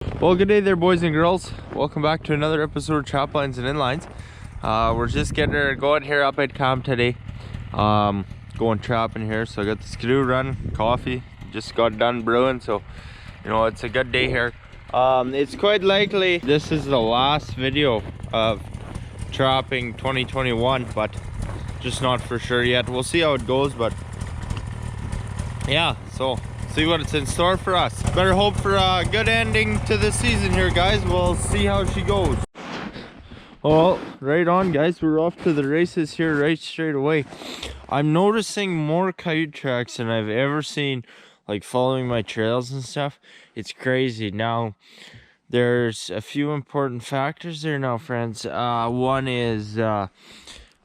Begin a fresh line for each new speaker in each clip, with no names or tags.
Well, good day there, boys and girls. Welcome back to another episode of Traplines and Inlines. We're just going here up at camp today. Going trapping here. So I got the skidoo run, coffee. Just got done brewing, so you know it's a good day here. It's quite likely this is the last video of trapping 2021, but just not for sure yet. We'll see how it goes, but yeah. So see what it's in store for us. Better hope for a good ending to the season here, guys. We'll see how she goes. Well, right on, guys. We're off to the races here right straight away. I'm noticing more coyote tracks than I've ever seen, like following my trails and stuff. It's crazy. Now, there's a few important factors there now, friends. One is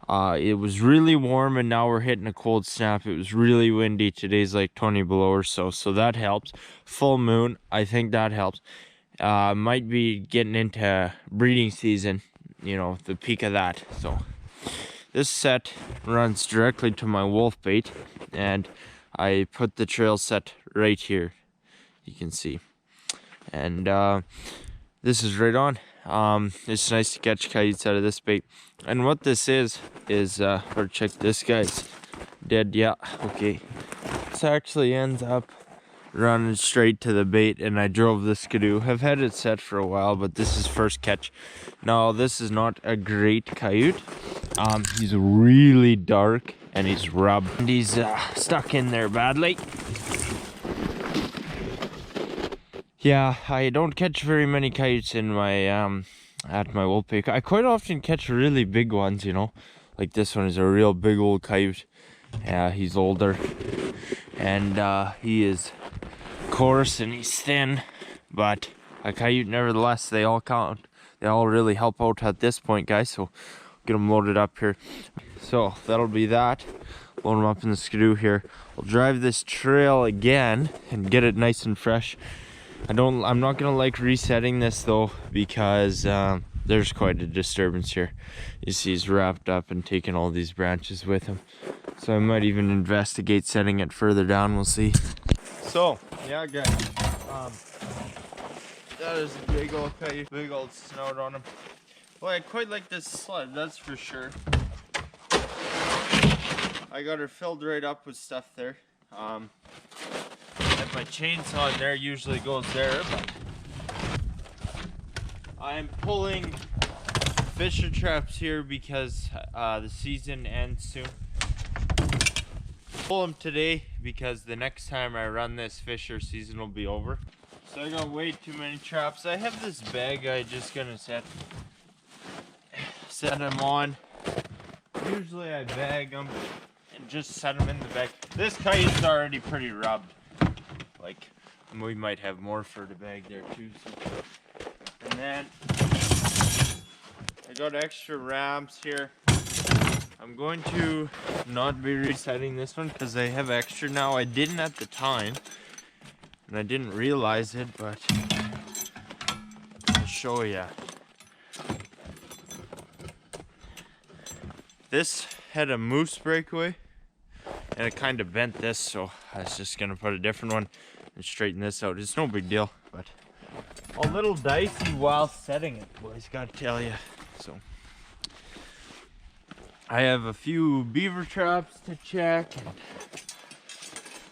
it was really warm and now we're hitting a cold snap. It was really windy. Today's like 20 below or so, so that helps. Full moon, I think that helps. Might be getting into breeding season, you know, the peak of that. So this set runs directly to my wolf bait, and I put the trail set right here, you can see. And this is right on. It's nice to catch coyotes out of this bait. And what this is or check this, guy's dead. Yeah, okay. This actually ends up running straight to the bait, and I drove the skidoo. I've had it set for a while, but this is first catch. Now, this is not a great coyote. He's really dark and he's rubbed, and he's stuck in there badly. Yeah, I don't catch very many coyotes in my at my wolf bait. I quite often catch really big ones, you know, like this one is a real big old coyote. Yeah, he's older, and he is coarse and he's thin, but a coyote nevertheless. They all count. They all really help out at this point, guys. So get them loaded up here. So that'll be that. Load them up in the skidoo here. We'll drive this trail again and get it nice and fresh. I'm not gonna like resetting this though, because there's quite a disturbance here. You see he's wrapped up and taking all these branches with him. So I might even investigate setting it further down, we'll see. So, yeah guys, that is a big old coyote, big old snout on him. Well, I quite like this sled, that's for sure. I got her filled right up with stuff there. And my chainsaw in there usually goes there, but I'm pulling fisher traps here because the season ends soon. Pull them today because the next time I run this fisher season will be over. So I got way too many traps. I have this bag I just gonna set them on. Usually I bag them and just set them in the bag. This kite's already pretty rubbed. Like, we might have more for the bag there too. So. And then I got extra ramps here. I'm going to not be resetting this one because I have extra now. I didn't at the time, and I didn't realize it, but I'll show you. This had a moose breakaway, and it kind of bent this, so I was just gonna put a different one and straighten this out. It's no big deal, but a little dicey while setting it, boys, gotta tell you. So I have a few beaver traps to check, and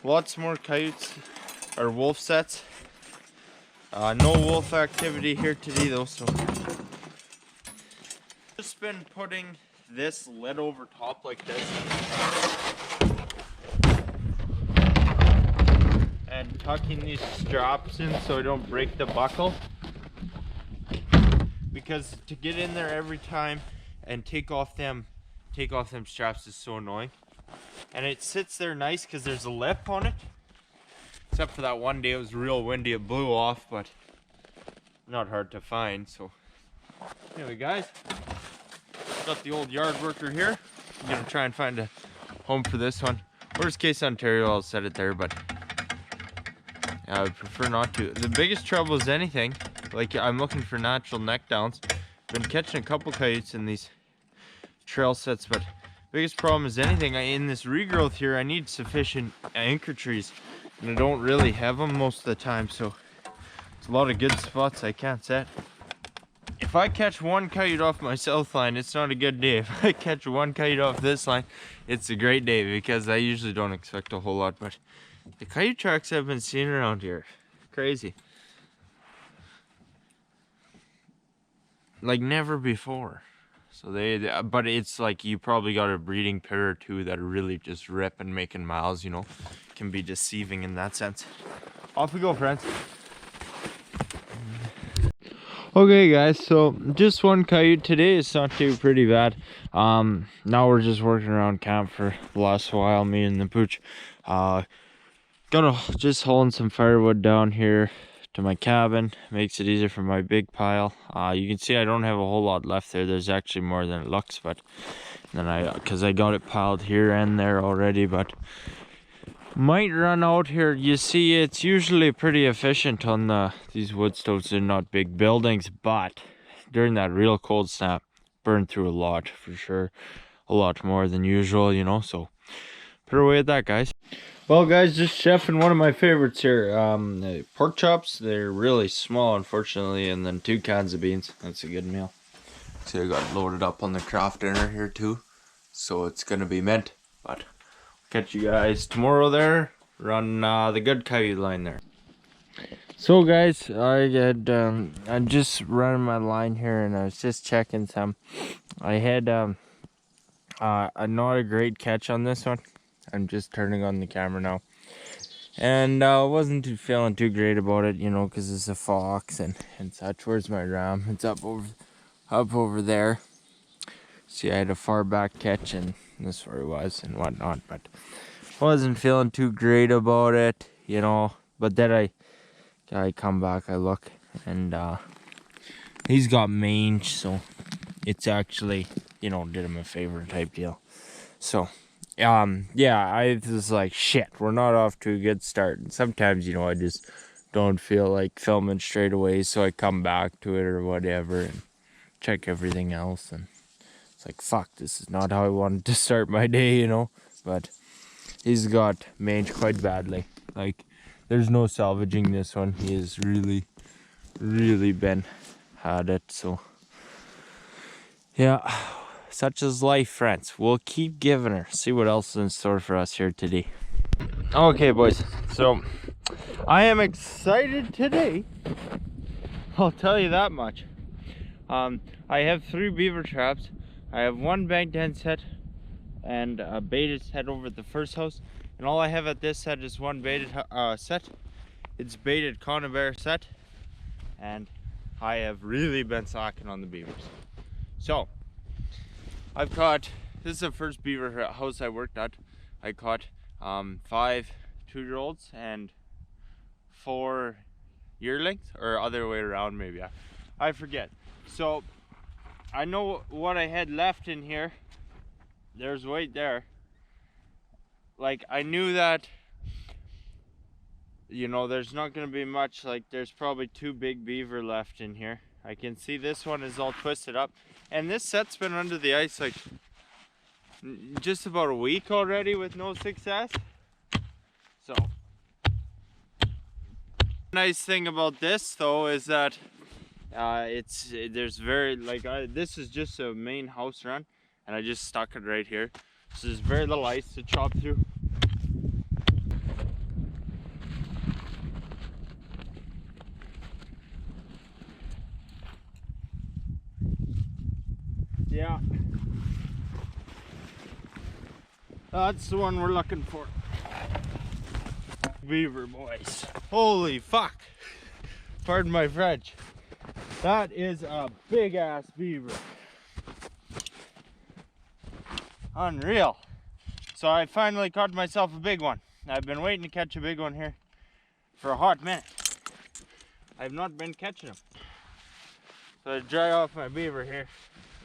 lots more coyotes or wolf sets. No wolf activity here today though, so just been putting this lid over top like this and tucking these straps in so I don't break the buckle, because to get in there every time and take off them straps is so annoying. And it sits there nice because there's a lip on it, except for that one day it was real windy, it blew off, but not hard to find. So anyway, guys, got the old yard worker here. I'm gonna try and find a home for this one. Worst case Ontario, I'll set it there, but I would prefer not to. The biggest trouble is anything, like I'm looking for natural neck downs. Been catching a couple coyotes in these trail sets, but biggest problem is anything. In this regrowth here, I need sufficient anchor trees, and I don't really have them most of the time, so It's a lot of good spots I can't set. If I catch one coyote off my south line, it's not a good day. If I catch one coyote off this line, it's a great day, because I usually don't expect a whole lot. But the coyote tracks I've been seeing around here, crazy. Like never before. So but it's like you probably got a breeding pair or two that are really just ripping, making miles, you know. Can be deceiving in that sense. Off we go, friends. Okay guys, so just one coyote today. It's not too pretty bad. Now we're just working around camp for the last while, me and the pooch. Gonna just hauling some firewood down here to my cabin. Makes it easier for my big pile. You can see I don't have a whole lot left there. There's actually more than it looks, but then because I got it piled here and there already, but might run out here. You see, it's usually pretty efficient on these wood stoves. They're not big buildings, but during that real cold snap, burned through a lot for sure. A lot more than usual, you know. So put away at that, guys. Well guys, just chefing one of my favorites here. Pork chops. They're really small, unfortunately, and then 2 cans of beans. That's a good meal. See, I got loaded up on the craft dinner here too, so it's gonna be mint. But catch you guys tomorrow there. Run the good coyote line there. So guys, I'm just running my line here, and I was just checking some. I had not a great catch on this one. I'm just turning on the camera now, and wasn't feeling too great about it, you know, because it's a fox and such. Where's my ram? It's up over there. See, I had a far back catch, and this is where it was and whatnot, but wasn't feeling too great about it, you know. But then I come back, I look, and he's got mange, so it's actually, you know, did him a favor type deal. So yeah, I was like, shit, we're not off to a good start. And sometimes, you know, I just don't feel like filming straight away, so I come back to it or whatever and check everything else, and it's like, fuck, this is not how I wanted to start my day, you know. But he's got mange quite badly. Like, there's no salvaging this one. He has really had it. So yeah, such is life, friends. We'll keep giving her. See what else is in store for us here today. Okay boys, so I am excited today, I'll tell you that much. I have 3 beaver traps. I have 1 banked end set and a baited set over at the first house, and all I have at this set is 1 baited set. It's baited conibear set, and I have really been slacking on the beavers. So I've caught, this is the first beaver house I worked at. I caught 5 2-year-olds and 4 yearlings, or other way around maybe, I forget. So I know what I had left in here. There's weight there. Like, I knew that, you know, there's not going to be much. Like, there's probably 2 big beaver left in here. I can see this one is all twisted up, and this set's been under the ice like just about a week already with no success. So nice thing about this though is that there's very, like, this is just a main house run, and I just stuck it right here, so there's very little ice to chop through. Yeah, that's the one we're looking for. Beaver, boys. Holy fuck. Pardon my French. That is a big ass beaver. Unreal. So I finally caught myself a big one. I've been waiting to catch a big one here for a hot minute. I've not been catching them. So I dry off my beaver here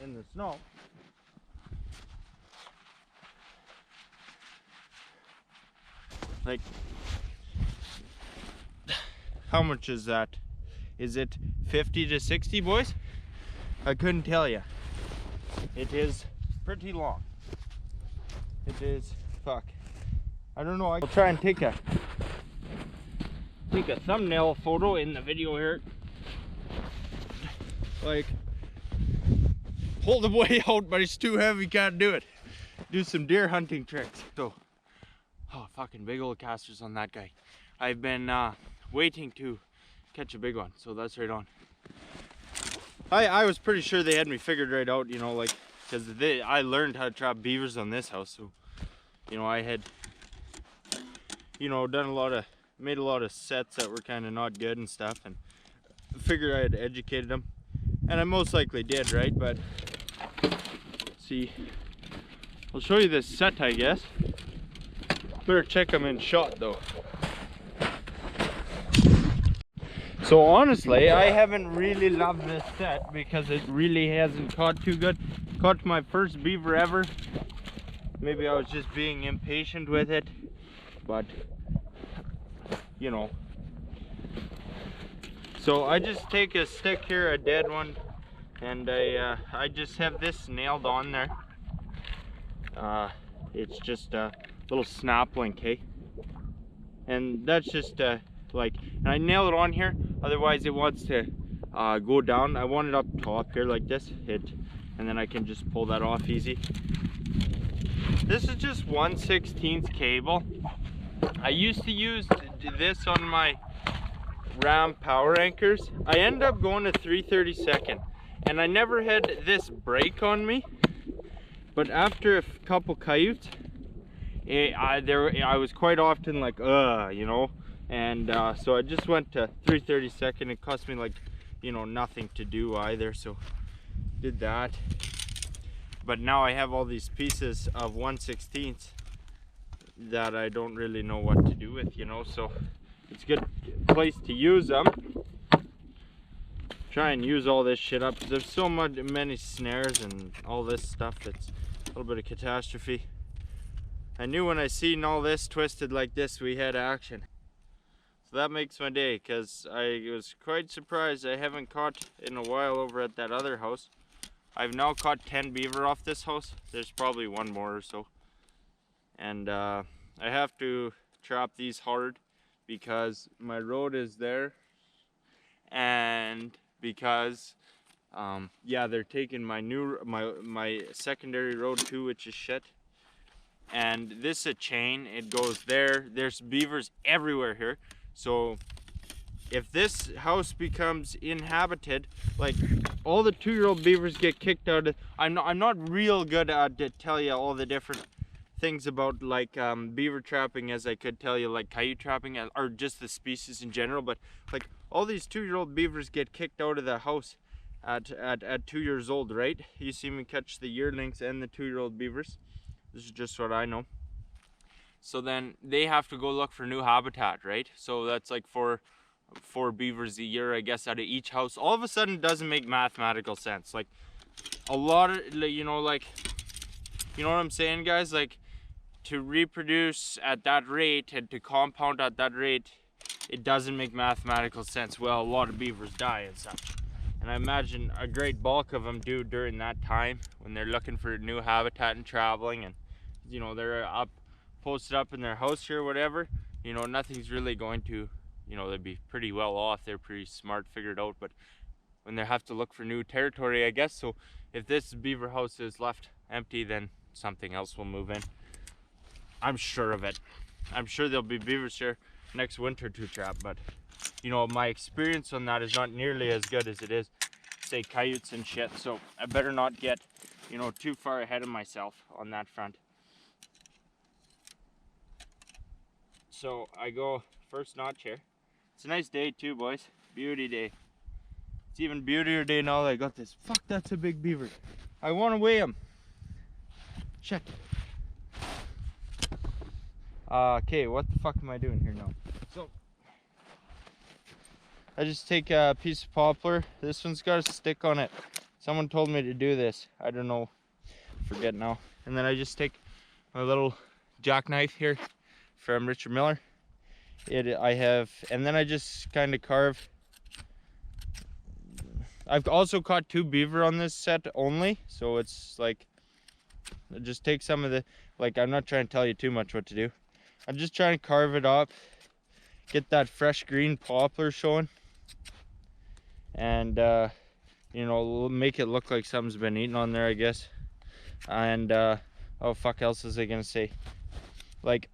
in the snow. Like, how much is that? Is it 50 to 60, boys? I couldn't tell you. It is pretty long. It is, fuck. I don't know, I'll try and take a
take a thumbnail photo in the video here. Like, pull the boy out, but he's too heavy, can't do it. Do some deer hunting tricks. So, oh, fucking big old casters on that guy. I've been waiting to catch a big one, so that's right on. I was pretty sure they had me figured right out, you know, like, because I learned how to trap beavers on this house, so, you know, I had, you know, made a lot of sets that were kind of not good and stuff, and figured I had educated them, and I most likely did, right? But see, I'll show you this set, I guess. Better check them in shot though. So honestly, I haven't really loved this set because it really hasn't caught too good. Caught my first beaver ever. Maybe I was just being impatient with it, but you know. So I just take a stick here, a dead one, and I just have this nailed on there. It's just a little snap link, hey? And that's just like, and I nail it on here, otherwise it wants to go down. I want it up top here like this, and then I can just pull that off easy. This is just 1/16 cable. I used to use this on my Ram power anchors. I ended up going to 3/32, and I never had this break on me. But after a couple coyotes, I was quite often like, you know, and so I just went to 3/32. It cost me like, you know, nothing to do either, so did that. But now I have all these pieces of 1/16 that I don't really know what to do with, you know, so it's a good place to use them. Try and use all this shit up. There's so many snares and all this stuff. It's a little bit of catastrophe. I knew when I seen all this twisted like this, we had action. So that makes my day, because I was quite surprised I haven't caught in a while over at that other house. I've now caught 10 beaver off this house. There's probably one more or so. And I have to trap these hard because my road is there, and because yeah, they're taking my secondary road too, which is shit. And this is a chain, it goes there. There's beavers everywhere here. So if this house becomes inhabited, like all the 2-year-old beavers get kicked out of. I'm not real good at to tell you all the different things about like beaver trapping as I could tell you like coyote trapping or just the species in general, but like all these 2-year-old beavers get kicked out of the house at 2 years old, right? You see me catch the yearlings and the 2-year-old beavers. This is just what I know. So then they have to go look for new habitat, right? So that's like four beavers a year, I guess, out of each house. All of a sudden it doesn't make mathematical sense. Like a lot of, you know, like, you know what I'm saying, guys? Like to reproduce at that rate and to compound at that rate, it doesn't make mathematical sense. Well, a lot of beavers die and such. And I imagine a great bulk of them do during that time when they're looking for new habitat and traveling, and you know, they're posted up in their house here or whatever. You know, nothing's really going to, you know, they'd be pretty well off. They're pretty smart, figured out. But when they have to look for new territory, I guess, so if this beaver house is left empty, then something else will move in. I'm sure of it. I'm sure there'll be beavers here next winter to trap, but you know, my experience on that is not nearly as good as it is, say, coyotes and shit. So I better not get, you know, too far ahead of myself on that front. So I go first notch here. It's a nice day too, boys. Beauty day. It's even beautier day now that I got this. Fuck, that's a big beaver. I want to weigh him. Shit. Okay, what the fuck am I doing here now? So I just take a piece of poplar. This one's got a stick on it. Someone told me to do this. I don't know. Forget now. And then I just take my little jackknife here from Richard Miller. And then I just kind of carve. I've also caught 2 beaver on this set only, so it's like, I just take some of the, like, I'm not trying to tell you too much what to do. I'm just trying to carve it up, get that fresh green poplar showing, and you know, make it look like something's been eaten on there, I guess. And oh fuck, else is I gonna say? Like,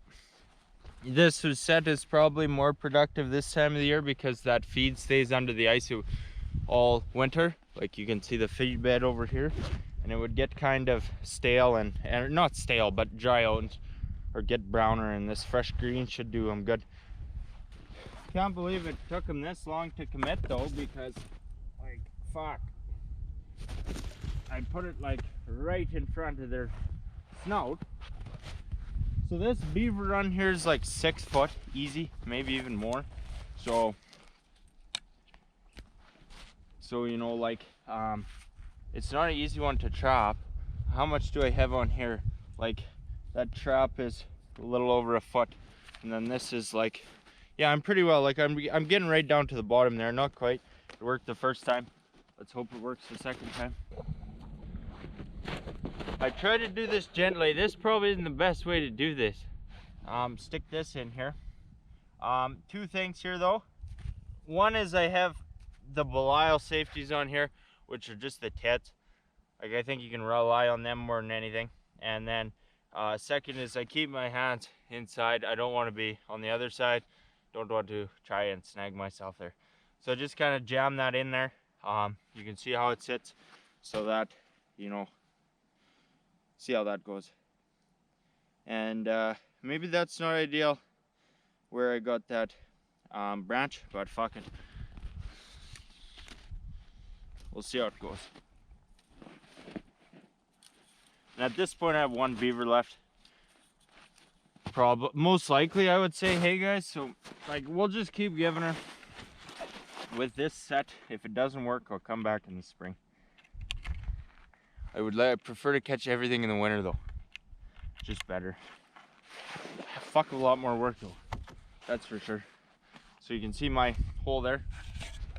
this set is probably more productive this time of the year because that feed stays under the ice all winter. Like you can see the feed bed over here, and it would get kind of stale and not stale, but dry out or get browner, and this fresh green should do them good. Can't believe it took them this long to commit though, because like fuck, I put it like right in front of their snout. So this beaver run here is like 6 foot easy, maybe even more. So you know, like it's not an easy one to trap. How much do I have on here? Like that trap is a little over a foot, and then this is like, yeah, I'm pretty well, like I'm getting right down to the bottom there. Not quite. It worked the first time. Let's hope it works the second time. I try to do this gently. This probably isn't the best way to do this. Stick this in here. 2 things here though. One is I have the Belial safeties on here, which are just the tits. Like, I think you can rely on them more than anything. And then second is I keep my hands inside. I don't want to be on the other side. Don't want to try and snag myself there. So just kind of jam that in there. You can see how it sits, so that, you know, see how that goes. And maybe that's not ideal where I got that branch, but fuck it. We'll see how it goes. And at this point I have 1 beaver left. Most likely I would say, hey guys, so like we'll just keep giving her with this set. If it doesn't work, I'll come back in the spring. I prefer to catch everything in the winter though. Just better. Fuck a lot more work though, that's for sure. So you can see my hole there.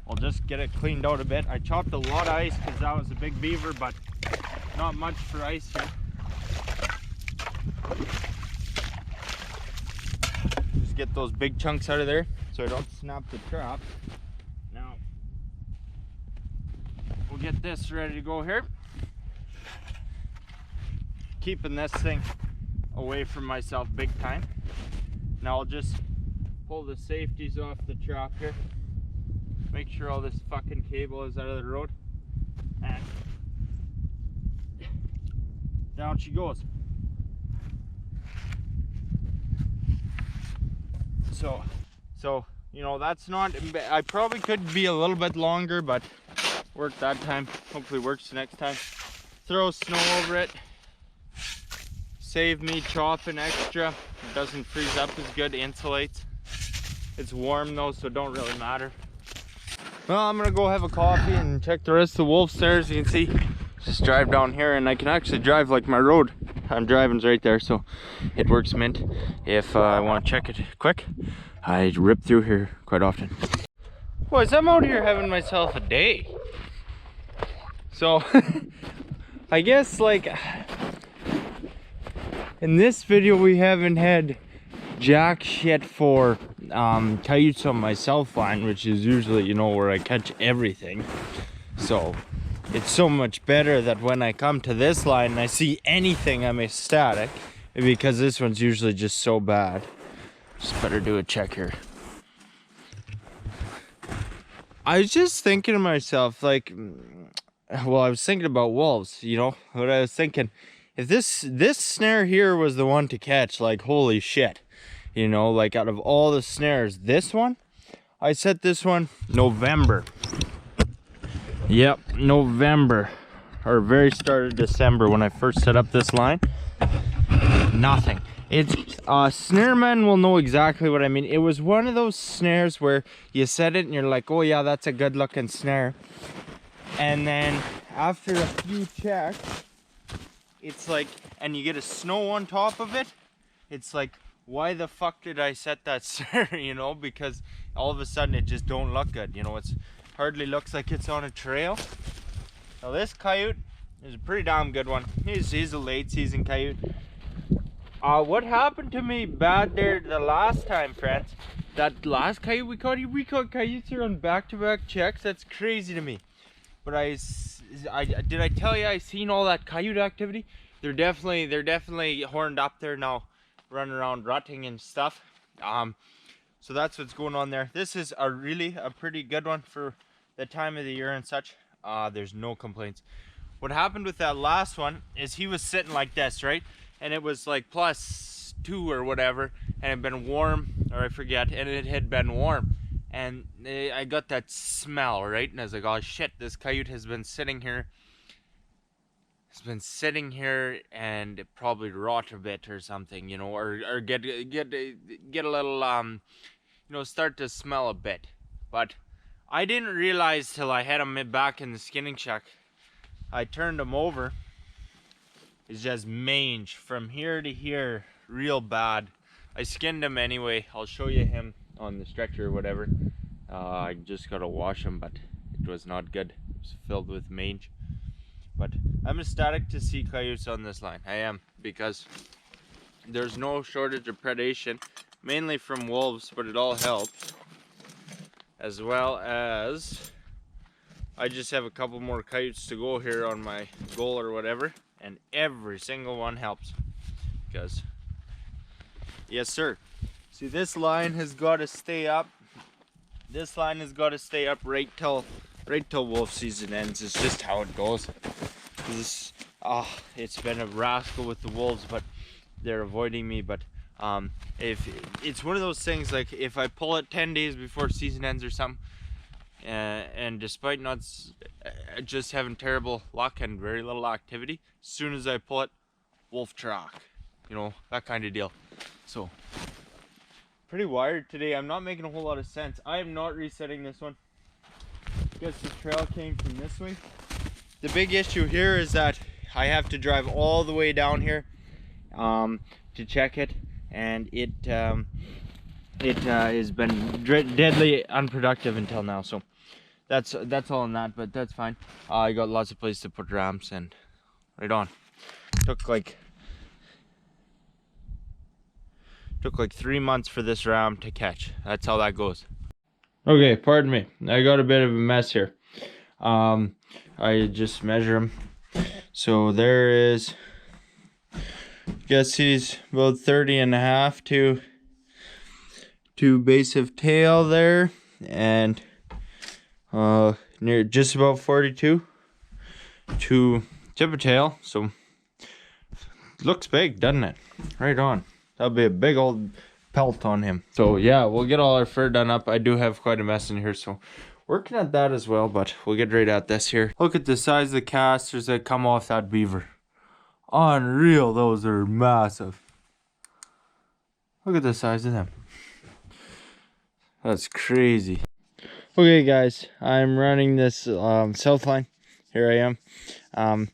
I'll just get it cleaned out a bit. I chopped a lot of ice because that was a big beaver, but not much for ice here. Just get those big chunks out of there so I don't snap the trap. Now we'll get this ready to go here. Keeping this thing away from myself big time. Now I'll just pull the safeties off the trap here. Make sure all this fucking cable is out of the road. And down she goes. So you know, that's not, I probably could be a little bit longer, but worked that time. Hopefully works the next time. Throw snow over it. Save me chopping extra. It doesn't freeze up as good, insulates. It's warm though, so it don't really matter. Well, I'm gonna go have a coffee and check the rest of the wolf snares. You can see, just drive down here, and I can actually drive like my road I'm driving's right there, so it works mint. If I want to check it quick, I rip through here quite often. Boys, I'm out here having myself a day. So I guess like in this video we haven't had jack shit for coyotes on my self line, which is usually, you know, where I catch everything. So it's so much better that when I come to this line and I see anything, I'm ecstatic, because this one's usually just so bad. Just better do a check here. I was just thinking to myself, like, well, I was thinking about wolves, you know, what I was thinking, if this snare here was the one to catch, like, holy shit, you know, like, out of all the snares, this one, I set this one November. Yep, November, or very start of December when I first set up this line. Nothing. It's snaremen will know exactly what I mean. It was one of those snares where you set it and you're like, oh yeah, that's a good looking snare, and then after a few checks, it's like, and you get a snow on top of it, it's like, why the fuck did I set that snare? You know, because all of a sudden it just don't look good. You know, it's hardly looks like it's on a trail. Now this coyote is a pretty damn good one. He's a late season coyote. What happened to me bad there the last time, friends,
that last coyote we caught coyotes here on back-to-back checks. That's crazy to me. But did I tell you I seen all that coyote activity? They're definitely horned up there now, running around rutting and stuff. So that's what's going on there. This is really a pretty good one for the time of the year and such. There's no complaints. What happened with that last one is he was sitting like this, right? And it was like +2 or whatever, and it had been warm, or I forget, and it had been warm. And I got that smell, right? And I was like, oh shit, this coyote has been sitting here. It's been sitting here and it probably rot a bit or something, you know, or get a little, you know, start to smell a bit. But I didn't realize till I had him back in the skinning shack. I turned him over. It's just mange from here to here, real bad. I skinned him anyway. I'll show you him on the stretcher or whatever. I just gotta wash him, but it was not good. It was filled with mange. But I'm ecstatic to see coyotes on this line. I am, because there's no shortage of predation, mainly from wolves, but it all helps. As well as I just have a couple more coyotes to go here on my goal or whatever, and every single one helps. Because, yes sir. See, this line has got to stay up. This line has got to stay up right till wolf season ends. It's just how it goes. It's been a rascal with the wolves, but they're avoiding me. But if it's one of those things, like if I pull it 10 days before season ends or something, and despite not just having terrible luck and very little activity, as soon as I pull it, wolf track, you know, that kind of deal. So pretty wired today. I'm not making a whole lot of sense. I am not resetting this one. Guess the trail came from this way. The big issue here is that I have to drive all the way down here to check it, and it has been deadly unproductive until now. So that's all on that, but that's fine. I got lots of places to put ramps, and right on. Took like 3 months for this ram to catch. That's how that goes. Okay, pardon me. I got a bit of a mess here. I just measure him. So there is, guess he's about 30.5 to base of tail there, and near just about 42 to tip of tail. So looks big, doesn't it? Right on. That'll be a big old pelt on him. So yeah, we'll get all our fur done up. I do have quite a mess in here, so working at that as well, but we'll get right at this here. Look at the size of the casters that come off that beaver. Unreal, those are massive. Look at the size of them. That's crazy. Okay guys, I'm running this south line. Here I am.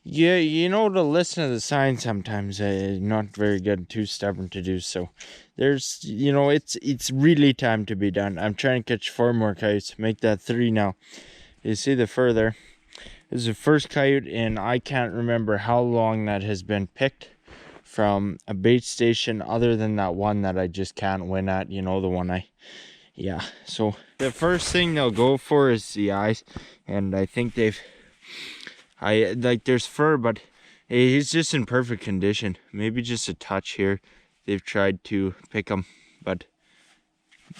Yeah, you know, to listen to the signs sometimes, not very good, too stubborn to do so. There's, you know, it's really time to be done. I'm trying to catch 4 more coyotes, make that 3 now. You see the fur there. This is the first coyote, and I can't remember how long that has been picked from a bait station, other than that one that I just can't win at, you know, the one yeah. So the first thing they'll go for is the eyes, and I think there's fur, but he's just in perfect condition. Maybe just a touch here. They've tried to pick him, but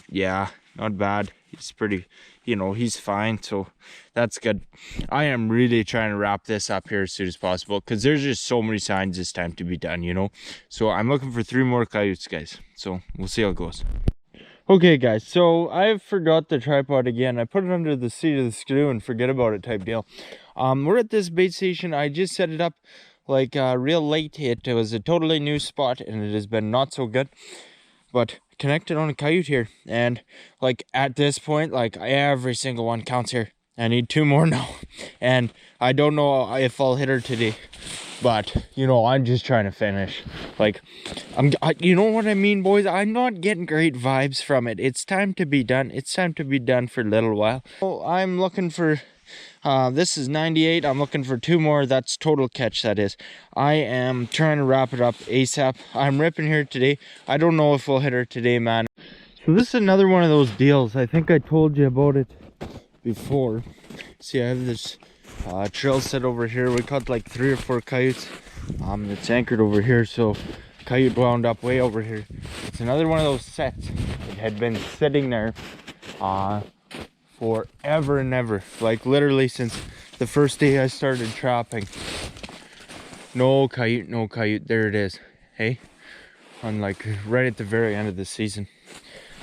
yeah, not bad. He's pretty, you know, he's fine, so that's good. I am really trying to wrap this up here as soon as possible, because there's just so many signs it's time to be done, you know. So I'm looking for 3 more coyotes, guys. So we'll see how it goes. Okay guys, so I forgot the tripod again. I put it under the seat of the screw and forget about it type deal. We're at this bait station. I just set it up like real late. It was a totally new spot, and it has been not so good, but connected on a coyote here, and like at this point, like every single one counts here. I need 2 more now, and I don't know if I'll hit her today, but you know, I'm just trying to finish. Like you know what I mean, boys? I'm not getting great vibes from it. It's time to be done. It's time to be done for a little while. So I'm looking for this is 98. I'm looking for 2 more. That's total catch, that is. I am trying to wrap it up ASAP. I'm ripping here today. I don't know if we'll hit her today, man. So this is another one of those deals. I think I told you about it before. See, I have this trail set over here. We caught like 3 or 4 coyotes. It's anchored over here, so coyote wound up way over here. It's another one of those sets. It had been sitting there forever and ever, like literally since the first day I started trapping. No coyote, no coyote. There it is. Hey, on like right at the very end of the season.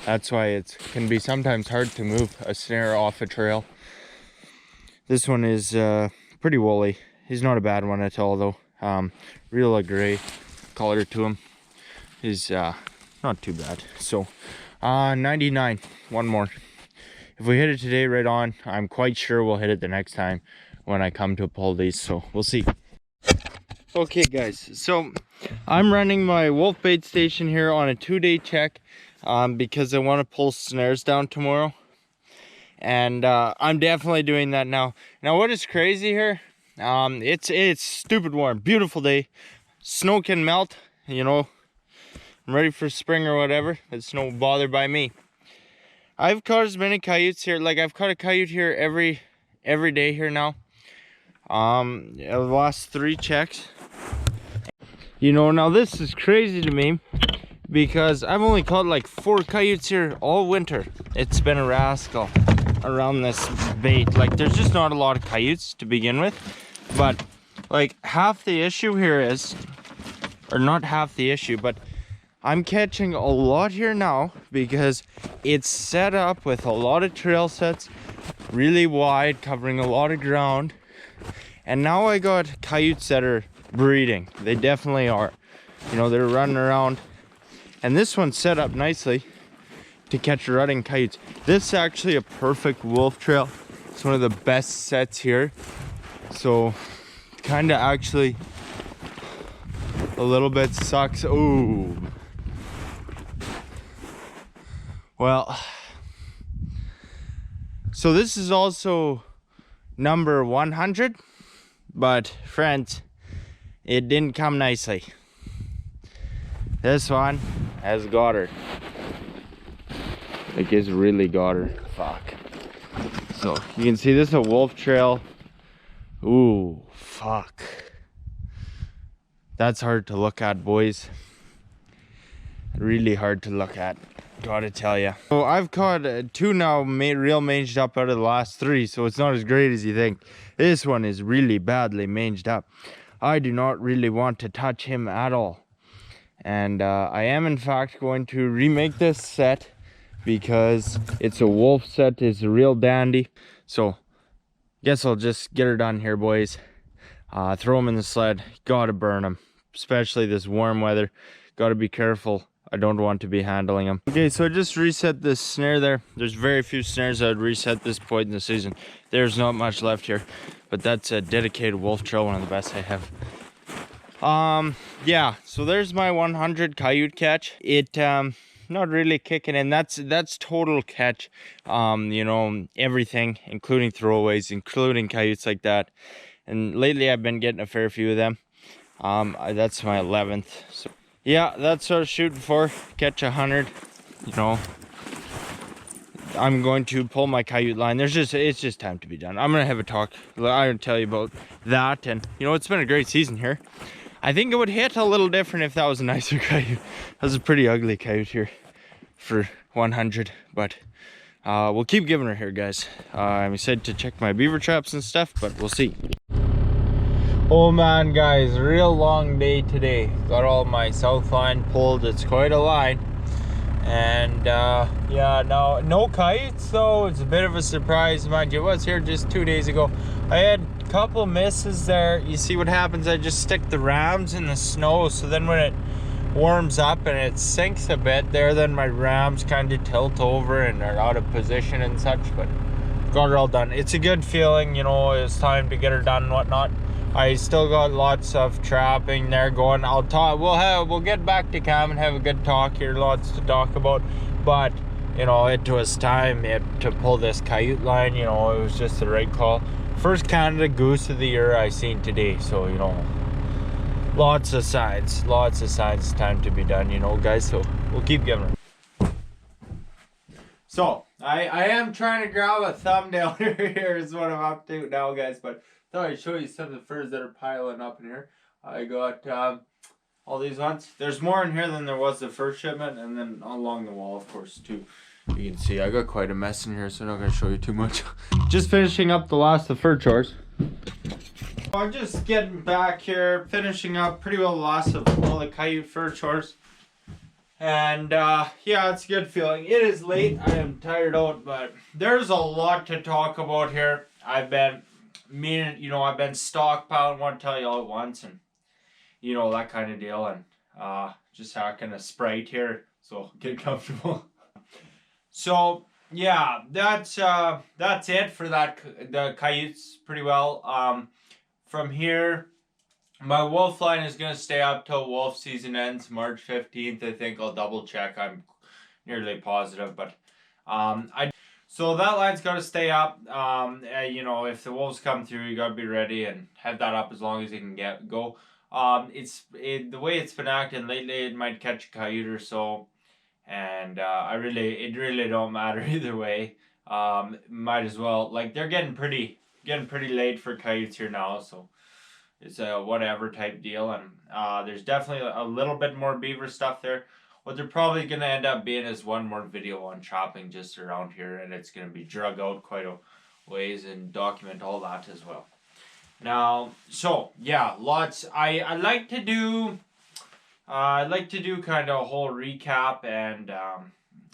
That's why it can be sometimes hard to move a snare off a trail. This one is pretty woolly. He's not a bad one at all though. Real gray color to him. He's not too bad. So 99, one more. If we hit it today right on, I'm quite sure we'll hit it the next time when I come to pull these, so we'll see. Okay guys, so I'm running my wolf bait station here on a 2-day check because I want to pull snares down tomorrow, and I'm definitely doing that now. Now what is crazy here, it's stupid warm, beautiful day, snow can melt, you know, I'm ready for spring or whatever. It's no bother by me. I've caught as many coyotes here, like I've caught a coyote here every day here now. The last 3 checks. You know, now this is crazy to me because I've only caught like 4 coyotes here all winter. It's been a rascal around this bait. Like there's just not a lot of coyotes to begin with, but like half the issue here is, or not half the issue, but I'm catching a lot here now because it's set up with a lot of trail sets, really wide, covering a lot of ground. And now I got coyotes that are breeding. They definitely are. You know, they're running around. And this one's set up nicely to catch rutting coyotes. This is actually a perfect wolf trail. It's one of the best sets here. So, kind of actually a little bit sucks. Ooh. Well, so this is also number 100, but friends, it didn't come nicely. This one has got her. Like it's really got her. Fuck. So you can see this is a wolf trail. Ooh, fuck. That's hard to look at, boys. Really hard to look at. Gotta tell ya. So I've caught 2 now, real manged up out of the last 3, so it's not as great as you think. This one is really badly manged up. I do not really want to touch him at all. And I am in fact going to remake this set because it's a wolf set. It's a real dandy. So guess I'll just get her done here, boys. Throw them in the sled. Gotta burn them, especially this warm weather. Gotta be careful. I don't want to be handling them. Okay, so I just reset this snare there. There's very few snares I would reset this point in the season. There's not much left here, but that's a dedicated wolf trail, one of the best I have. Yeah, so there's my 100 coyote catch. It not really kicking in. That's total catch. You know, everything, including throwaways, including coyotes like that. And lately I've been getting a fair few of them. That's my 11th. So yeah, that's what I was shooting for. Catch 100. You know, I'm going to pull my coyote line. It's just time to be done. I'm gonna have a talk. I'll tell you about that. And you know, it's been a great season here. I think it would hit a little different if that was a nicer coyote. That was a pretty ugly coyote here for 100, but we'll keep giving her here, guys. I'm excited to check my beaver traps and stuff, but we'll see. Oh man, guys, real long day today. Got all my south line pulled. It's quite a line. And yeah, no coyotes though. It's a bit of a surprise, mind you. I was here just 2 days ago. I had a couple misses there. You see what happens, I just stick the rams in the snow, so then when it warms up and it sinks a bit there, then my rams kind of tilt over and are out of position and such. But got her all done. It's a good feeling, you know. It's time to get her done and whatnot. I still got lots of trapping there going. I'll talk. We'll get back to cam and have a good talk here. Lots to talk about, but you know, it was time to pull this coyote line. You know, it was just the right call. First Canada goose of the year I seen today. So you know, lots of signs. Lots of signs. It's time to be done. You know, guys. So we'll keep giving her. So I am trying to grab a thumbnail here is what I'm up to now, guys. But thought I'd show you some of the furs that are piling up in here. I got all these ones. There's more in here than there was the first shipment, and then along the wall, of course, too. You can see I got quite a mess in here, so I'm not gonna show you too much. Just finishing up the last of the fur chores. I'm just getting back here, finishing up pretty well the last of all the Coyote fur chores. And yeah, it's a good feeling. It is late. I am tired out, but there's a lot to talk about here. I've been I've been stockpiling, want to tell you all at once, and you know, that kind of deal, and just hacking a Sprite here, so get comfortable. So yeah, that's it for the coyotes pretty well. From here, my wolf line is gonna stay up till wolf season ends, March 15th. I think I'll double check. I'm nearly positive, but so that line's gotta stay up. You know, if the wolves come through, you gotta be ready and have that up as long as you can go. The way it's been acting lately, it might catch a coyote or so, and it really don't matter either way. Might as well, like, they're getting pretty late for coyotes here now, so it's a whatever type deal. And there's definitely a little bit more beaver stuff there. What they're probably gonna end up being is one more video on trapping just around here, and it's gonna be drug out quite a ways and document all that as well. Now, so yeah, lots. I like to do kind of a whole recap and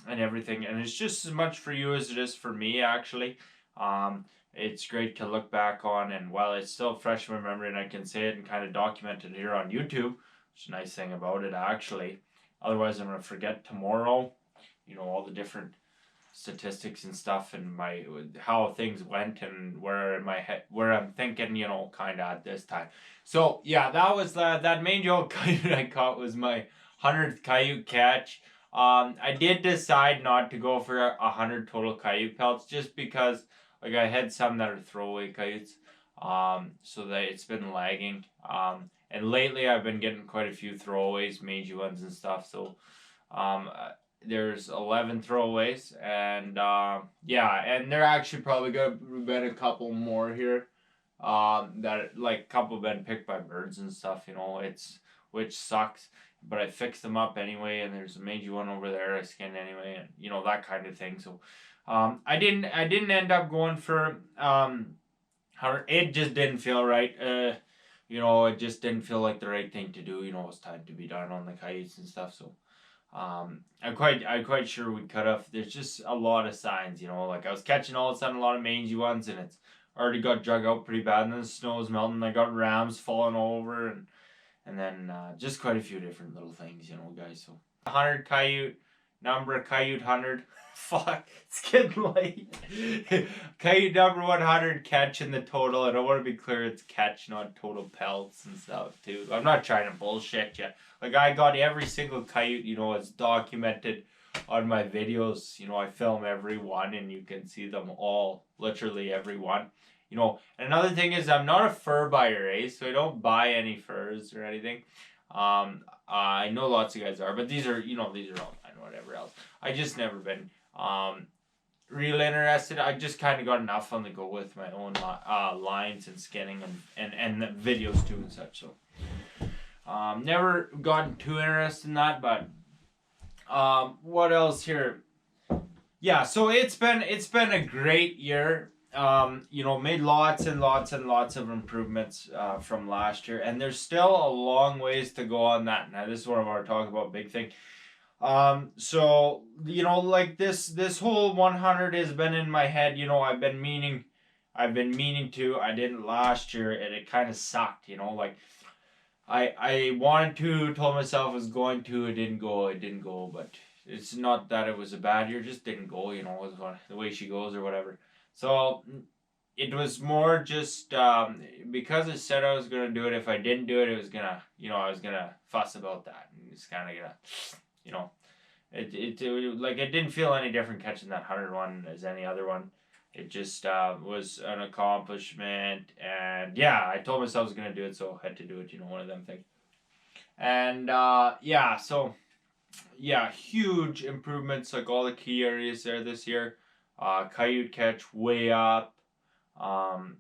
everything, and it's just as much for you as it is for me, actually. It's great to look back on, and while it's still fresh in my memory and I can say it and kind of document it here on YouTube, which is a nice thing about it, actually. Otherwise, I'm going to forget tomorrow, you know, all the different statistics and stuff and how things went and where I'm thinking, you know, kind of at this time. So yeah, that was that mangy old coyote I caught was my 100th coyote catch. I did decide not to go for 100 total coyote pelts just because, like, I had some that are throwaway coyotes, so that it's been lagging. And lately I've been getting quite a few throwaways, mangy ones and stuff. So, there's 11 throwaways, and yeah, and there actually probably been a couple more here. That, like, a couple have been picked by birds and stuff. You know, which sucks. But I fixed them up anyway, and there's a mangy one over there I skinned anyway, and you know, that kind of thing. So, I didn't end up going for it just didn't feel right. You know, it just didn't feel like the right thing to do. You know, it's time to be done on the coyotes and stuff. So, I'm quite sure we'd cut off. There's just a lot of signs. You know, like I was catching all of a sudden a lot of mangy ones, and it's already got drug out pretty bad, and then the snow was melting. I got rams falling over, and then just quite a few different little things, you know, guys. So 100 coyote, number of coyote 100. Fuck, it's getting late. Coyote number 100 catch in the total, and I want to be clear, it's catch, not total pelts and stuff too. I'm not trying to bullshit you. Like, I got every single coyote, you know, it's documented on my videos. You know, I film every one, and you can see them all, literally every one. You know, and another thing is I'm not a fur buyer, eh? So I don't buy any furs or anything. I know lots of guys are, but these are, you know, these are all and whatever else. I just never been real interested. I just kind of got enough on the go with my own lines and skinning and the videos too and such. So never gotten too interested in that. But what else here? Yeah, so it's been a great year. You know, made lots and lots and lots of improvements from last year, and there's still a long ways to go on that. Now, this is what I want to talk about, big thing. So, you know, like this whole 100 has been in my head. You know, I've been meaning to. I didn't last year, and it kind of sucked. You know, like I wanted to, told myself I was going to. It didn't go. But it's not that it was a bad year, it just didn't go. You know, it was the way she goes or whatever. So it was more just because I said I was going to do it. If I didn't do it, it was going to, you know, I was going to fuss about that. And it's kind of going to, you know, it like, it didn't feel any different catching that 100 one as any other one. It just was an accomplishment. And yeah, I told myself I was going to do it, so I had to do it, you know, one of them things. And yeah, so
yeah, huge improvements, like all the key areas there this year. Coyote catch way up. Um,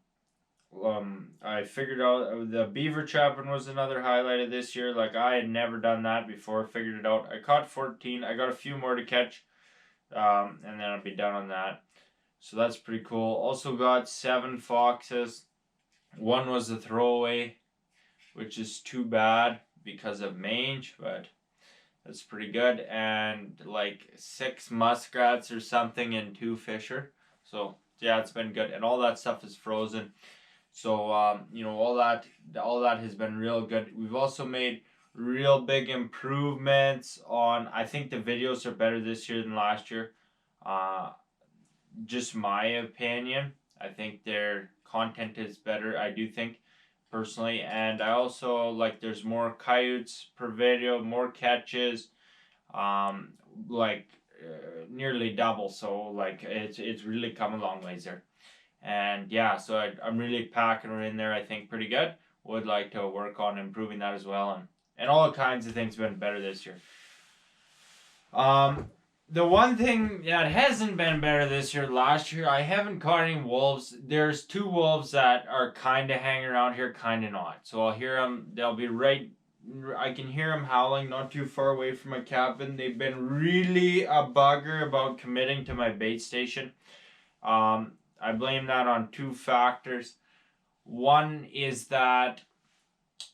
I figured out the beaver trapping was another highlight of this year. Like I had never done that before. Figured it out. I caught 14. I got a few more to catch, and then I'll be done on that. So that's pretty cool. Also got 7 foxes. One was a throwaway, which is too bad because of mange, but that's pretty good. And like 6 muskrats or something and 2 fisher. So yeah, it's been good. And all that stuff is frozen. So you know, all that has been real good. We've also made real big improvements on. I think the videos are better this year than last year. Uh, just my opinion. I think their content is better. I do think personally, and I also like there's more coyotes per video, more catches, um, like nearly double. So like it's really come a long ways there. And yeah, so I'm really packing her in there. I think pretty good. Would like to work on improving that as well, and all kinds of things been better this year. Um, the one thing that hasn't been better this year, last year, I haven't caught any wolves. There's 2 wolves that are kind of hanging around here, kind of not. So I'll hear them. They'll be right. I can hear them howling not too far away from my cabin. They've been really a bugger about committing to my bait station. I blame that on 2 factors. One is that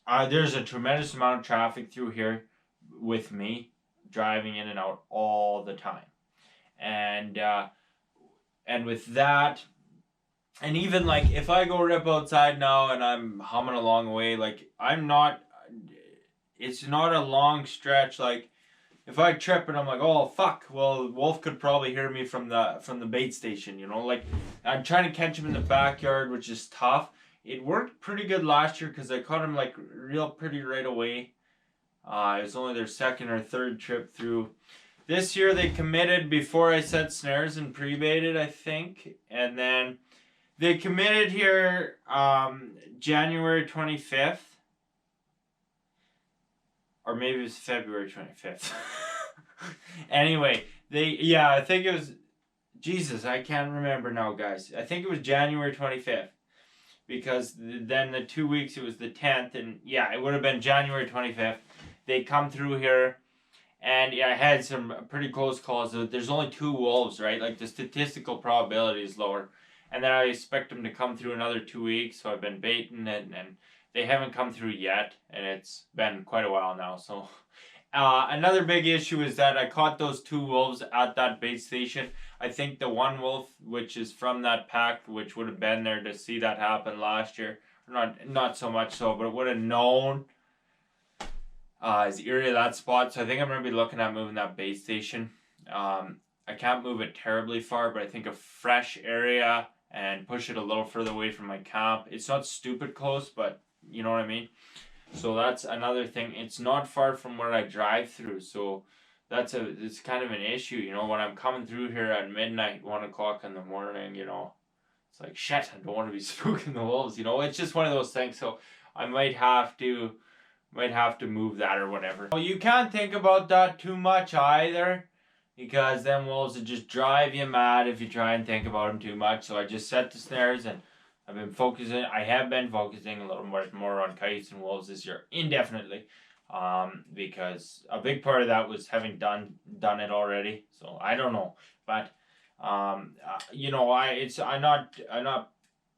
there's a tremendous amount of traffic through here with me driving in and out all the time, and with that, and even like if I go rip outside now and I'm humming along the way, like I'm not. It's not a long stretch. Like if I trip and I'm like, oh fuck, well wolf could probably hear me from the bait station, you know. Like I'm trying to catch him in the backyard, which is tough. It worked pretty good last year because I caught him like real pretty right away. It was only their 2nd or 3rd trip through. This year they committed before I set snares and pre-baited, I think, and then they committed here January 25th. Or maybe it was February 25th. Anyway, I think it was, Jesus, I can't remember now, guys. I think it was January 25th. Because then the 2 weeks, it was the 10th. And yeah, it would have been January 25th. They come through here. And yeah, I had some pretty close calls. There's only 2 wolves, right? Like the statistical probability is lower. And then I expect them to come through another 2 weeks. So I've been baiting it, and they haven't come through yet, and it's been quite a while now. So another big issue is that I caught those 2 wolves at that bait station. I think the one wolf, which is from that pack, which would have been there to see that happen last year, not so much so, but it would have known is eerie that spot. So I think I'm going to be looking at moving that bait station. I can't move it terribly far, but I think a fresh area and push it a little further away from my camp. It's not stupid close, but you know what I mean? So that's another thing. It's not far from where I drive through, so it's kind of an issue, you know, when I'm coming through here at midnight, 1 o'clock in the morning, you know. It's like, shit, I don't want to be spooking the wolves, you know. It's just one of those things, so I might have to move that or whatever. Well, you can't think about that too much either, because then wolves would just drive you mad if you try and think about them too much. So I just set the snares, and I have been focusing a little more on kites and wolves this year indefinitely, because a big part of that was having done it already. So I don't know, but you know, I'm not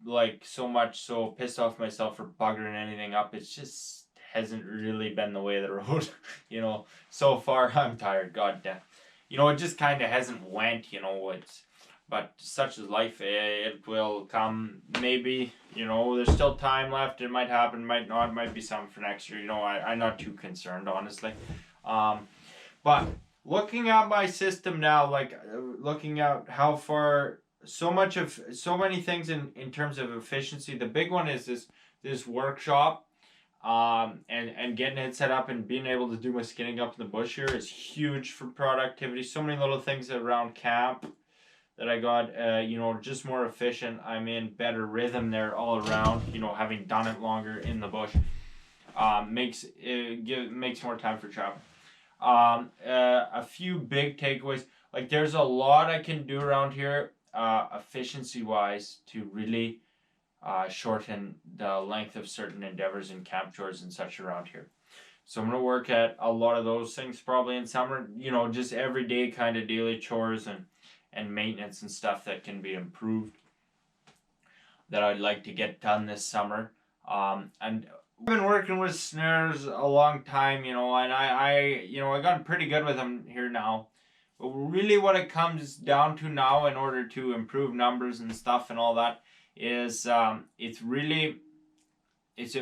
like so much so pissed off myself for buggering anything up. It's just hasn't really been the way of the road, you know. So far I'm tired. God damn, you know, it just kind of hasn't went. You know, but such is life. It will come, maybe, you know, there's still time left. It might happen, might not, might be something for next year. You know, I'm not too concerned, honestly. But looking at my system now, like looking at how far, so many things in terms of efficiency. The big one is this workshop. And getting it set up and being able to do my skinning up in the bush here is huge for productivity. So many little things around camp that I got, you know, just more efficient. I'm in better rhythm there all around, you know, having done it longer in the bush. Makes more time for travel. A few big takeaways. Like there's a lot I can do around here, efficiency wise, to really shorten the length of certain endeavors and camp chores and such around here. So I'm gonna work at a lot of those things probably in summer. You know, just everyday kind of daily chores and maintenance and stuff that can be improved, that I'd like to get done this summer. And I've been working with snares a long time, you know, and I got pretty good with them here now. But really, what it comes down to now, in order to improve numbers and stuff and all that, is it's really it's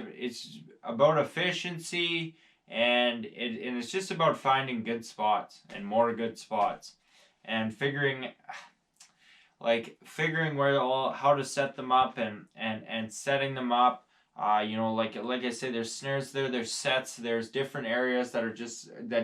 about efficiency, and it's just about finding good spots and more good spots, and figuring where how to set them up, and setting them up. You know, like I say, there's snares there's sets, there's different areas that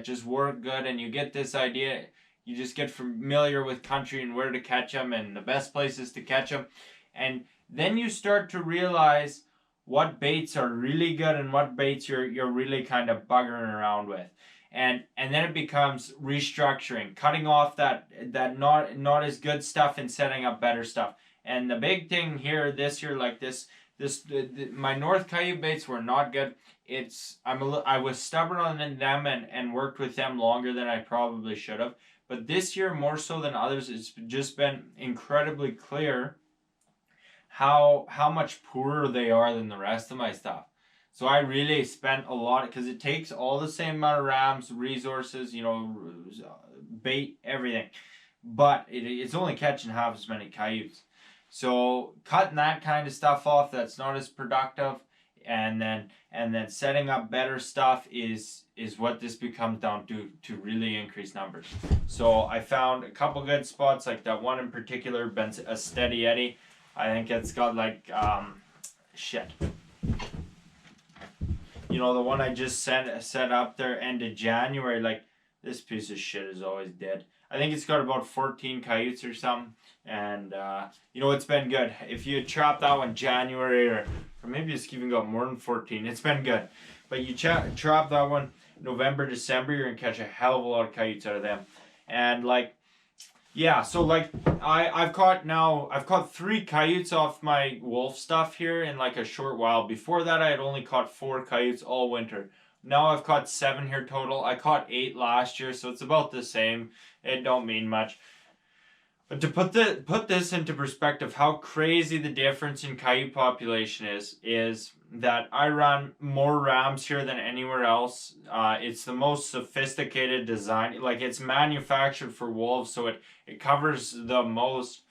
just work good, and you get this idea. You just get familiar with country and where to catch them and the best places to catch them, and then you start to realize what baits are really good and what baits you're really kind of buggering around with. And then it becomes restructuring, cutting off that not as good stuff and setting up better stuff. And the big thing here this year, like my North Coyote baits were not good. I was stubborn on them and worked with them longer than I probably should have. But this year, more so than others, it's just been incredibly clear how much poorer they are than the rest of my stuff. So I really spent a lot, because it takes all the same amount of rams, resources, you know, bait, everything. But it's only catching half as many coyotes. So cutting that kind of stuff off that's not as productive, and then setting up better stuff is what this becomes down to really increase numbers. So I found a couple good spots, like that one in particular, been a steady eddy. I think it's got like shit. You know, the one I just set up there end of January, like this piece of shit is always dead. I think it's got about 14 coyotes or something, and you know, it's been good. If you trap that one January, or maybe it's even got more than 14, it's been good. But you trap that one November, December, you're gonna catch a hell of a lot of coyotes out of them. And like, yeah, so like I've caught 3 coyotes off my wolf stuff here in like a short while. Before that, I had only caught 4 coyotes all winter. Now I've caught 7 here total. I caught 8 last year, so it's about the same. It don't mean much. But to put this into perspective, how crazy the difference in coyote population is that I run more rams here than anywhere else. It's the most sophisticated design. Like, it's manufactured for wolves, so it covers the most